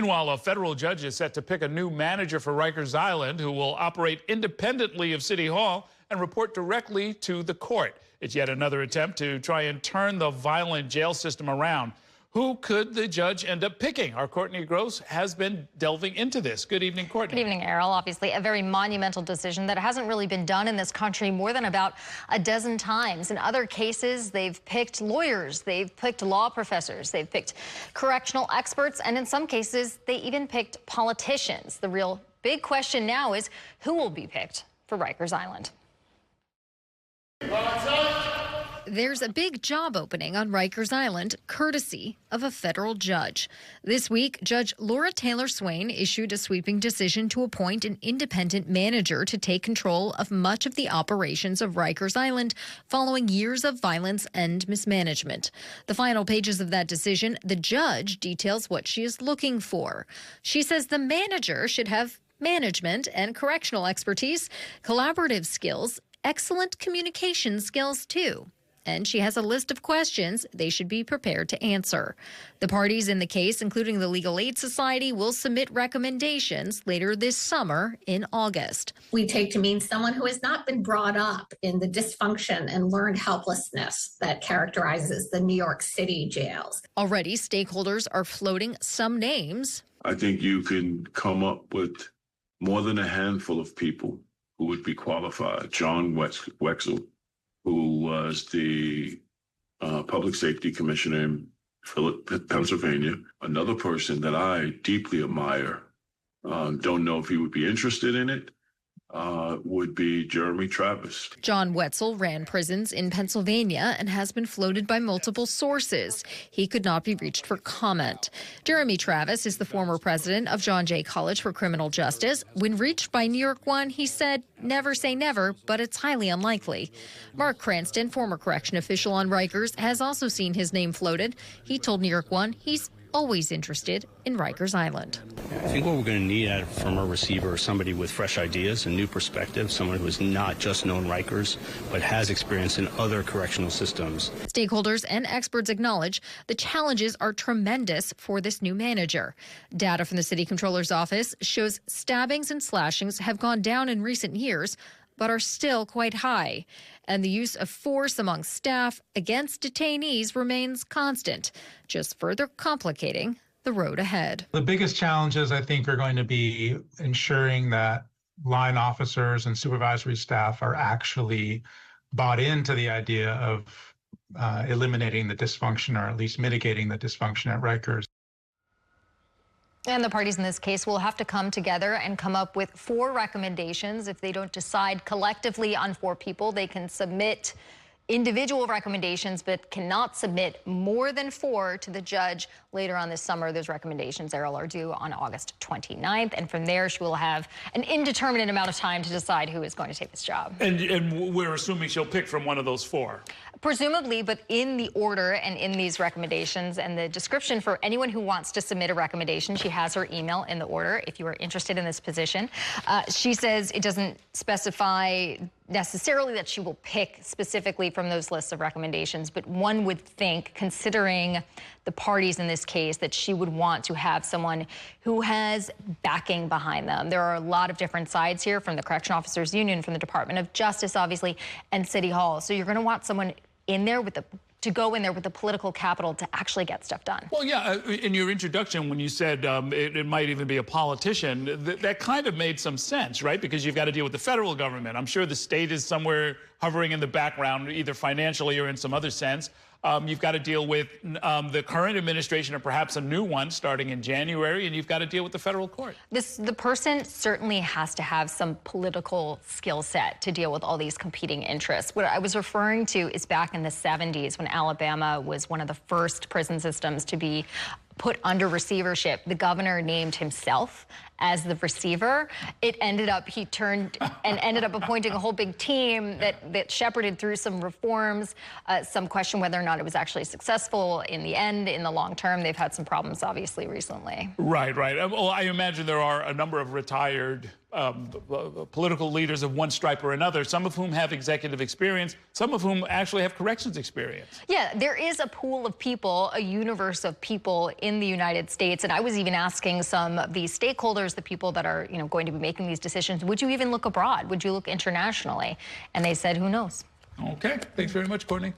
Meanwhile, a federal judge is set to pick a new manager for Rikers Island who will operate independently of City Hall and report directly to the court. It's yet another attempt to try and turn the violent jail system around. Who could the judge end up picking? Our Courtney Gross has been delving into this. Good evening, Courtney. Good evening, Errol. Obviously, a very monumental decision that hasn't really been done in this country more than about a dozen times. In other cases, they've picked lawyers, they've picked law professors, they've picked correctional experts, and in some cases, they even picked politicians. The real big question now is who will be picked for Rikers Island? There's a big job opening on Rikers Island, courtesy of a federal judge. This week, Judge Laura Taylor Swain issued a sweeping decision to appoint an independent manager to take control of much of the operations of Rikers Island following years of violence and mismanagement. The final pages of that decision, the judge details what she is looking for. She says the manager should have management and correctional expertise, collaborative skills, excellent communication skills, too. And she has a list of questions they should be prepared to answer. The parties in the case, including the Legal Aid Society, will submit recommendations later this summer in August. We take to mean someone who has not been brought up in the dysfunction and learned helplessness that characterizes the New York City jails. Already, stakeholders are floating some names. I think you can come up with more than a handful of people who would be qualified. John Wetzel, who was the public safety commissioner in Pennsylvania. Another person that I deeply admire, don't know if he would be interested in it, would be Jeremy Travis. John Wetzel ran prisons in Pennsylvania and has been floated by multiple sources. He could not be reached for comment. Jeremy Travis is the former president of John Jay College for Criminal Justice. When reached by New York One, he said, "Never say never, but it's highly unlikely." Mark Cranston, former correction official on Rikers, has also seen his name floated. He told New York One he's always interested in Rikers Island. I think what we're going to need from a receiver is somebody with fresh ideas and new perspective, someone who has not just known Rikers, but has experience in other correctional systems. Stakeholders and experts acknowledge the challenges are tremendous for this new manager. Data from the city controller's office shows stabbings and slashings have gone down in recent years, but are still quite high. And the use of force among staff against detainees remains constant, just further complicating the road ahead. The biggest challenges, I think, are going to be ensuring that line officers and supervisory staff are actually bought into the idea of eliminating the dysfunction, or at least mitigating the dysfunction at Rikers. And the parties in this case will have to come together and come up with 4 recommendations. If they don't decide collectively on 4 people, they can submit individual recommendations, but cannot submit more than 4 to the judge later on this summer. Those recommendations, Errol, are due on August 29th. And from there, she will have an indeterminate amount of time to decide who is going to take this job. And we're assuming she'll pick from one of those 4. Presumably, but in the order and in these recommendations and the description for anyone who wants to submit a recommendation, she has her email in the order if you are interested in this position. She says it doesn't specify necessarily that she will pick specifically from those lists of recommendations, but one would think, considering the parties in this case, that she would want to have someone who has backing behind them. There are a lot of different sides here, from the Correction Officers Union, from the Department of Justice, obviously, and City Hall. So you're going to want someone in there with to go in there with the political capital to actually get stuff done. Well, yeah, in your introduction, when you said it might even be a politician, that kind of made some sense, right? Because you've got to deal with the federal government. I'm sure the state is somewhere hovering in the background, either financially or in some other sense. You've got to deal with the current administration, or perhaps a new one starting in January, and you've got to deal with the federal court. The person certainly has to have some political skill set to deal with all these competing interests. What I was referring to is back in the 70s, when Alabama was one of the first prison systems to be put under receivership. The governor named himself as the receiver. It ended up, he turned and ended up appointing a whole big team that shepherded through some reforms. Some question whether or not it was actually successful in the end. In the long term, they've had some problems, obviously, recently. Right, right. Well, I imagine there are a number of retired political leaders of one stripe or another, some of whom have executive experience, some of whom actually have corrections experience. Yeah, there is a pool of people, a universe of people in the United States. And I was even asking some of these stakeholders, the people that are, going to be making these decisions, would you even look abroad? Would you look internationally? And they said, who knows? Okay. Thanks very much, Courtney.